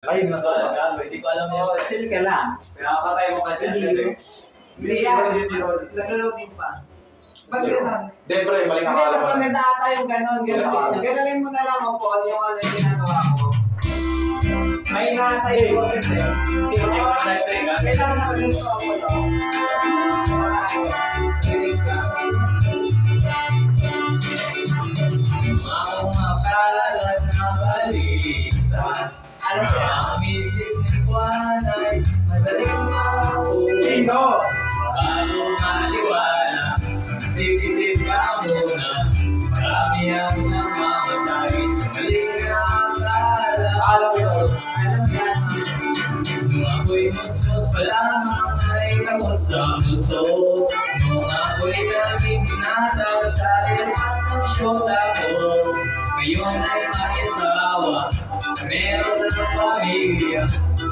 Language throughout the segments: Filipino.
Ay, mas hindi ko alam yun. Chill ka lang. Pinapatay mo kasi. Hindi naglulutin pa. Ba't gano'n? Hindi, pre, mali ka Hindi, mas kalaman. maganda ata yung gano'n. Ganonin mo na lang ako yung ano yung ginagawa ko. May nakatay yung boses eh. Kailangan na rin ko ako ito. Kilig ka. Mapalalat na balita. Ano ba? Ang misis ni Juan ay madaling makuha. Sino? Bago maliwana, isip-isip ka muna. Marami ang namamatay sa maling akala. Alam ko ito. Alam yan. Nung ako'y musmos pa lamang ay kamot sa mundo. Nung ako'y naging binata sa lipat ng syota ko. Ngayon ay may asawa, meron ng pamilya.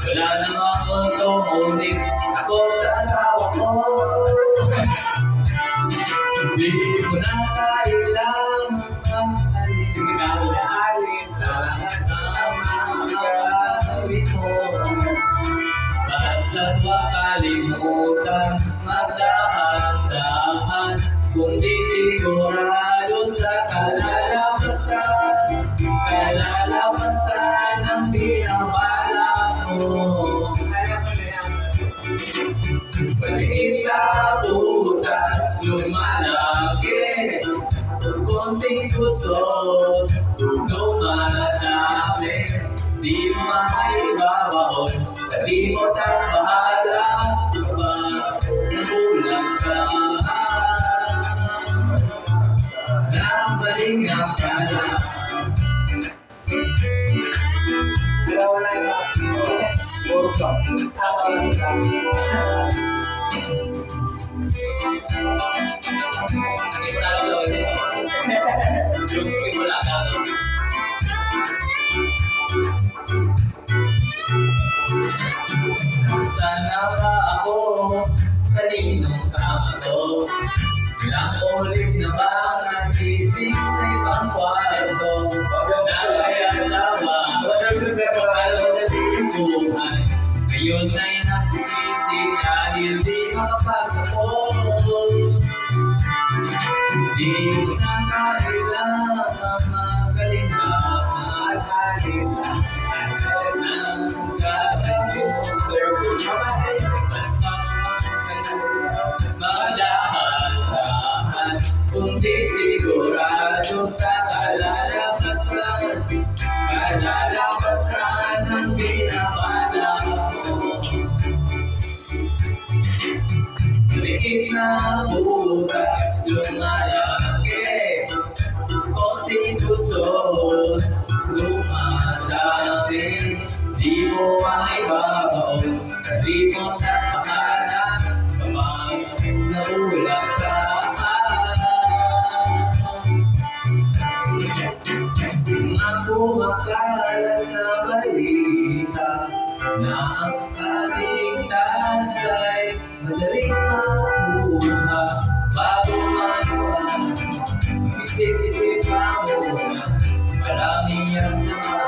Wala nang akong tumuling ako sa asawa ko. Hindi mo na kailangan ang alin-alin lahat ang mga gagawin mo. Basta't wag kalimutan magdahan-dahan, kung di sigurado sa kalalabasan ng binabalak mo. Maliit na butas lumalaki, konting kusot lumadami. Di mo maibabaon sa limot at bahala ba nabulang ka. Nabaling ang kala. Pero wala na. Oras ka. Ako lang. Hindi ko nalalaw yung simula na. Sana ba ako kaninong kamato? Ilang ulit na ba nagising sa ibang kwarto? Nakayasawa, pagkakalo na din buhay. Ngayon ay nagsisisi dahil di makapagtapos. Di mo na kailangan magaling ka. Magaling ka. Ang gagawin mo. Basta madahan-dahan, kung di sigurado sa kalalabasan ng binabalak mo. Maliit na butas lumalaki, konting kusot lumadami. Di mo maibabaon sa limot at pakala kapag naulak ka. Mga kumakalat na balita na ang kaligtas ay madaling makuha. Bago maniwala, isip-isip ka muna. Marami ang mga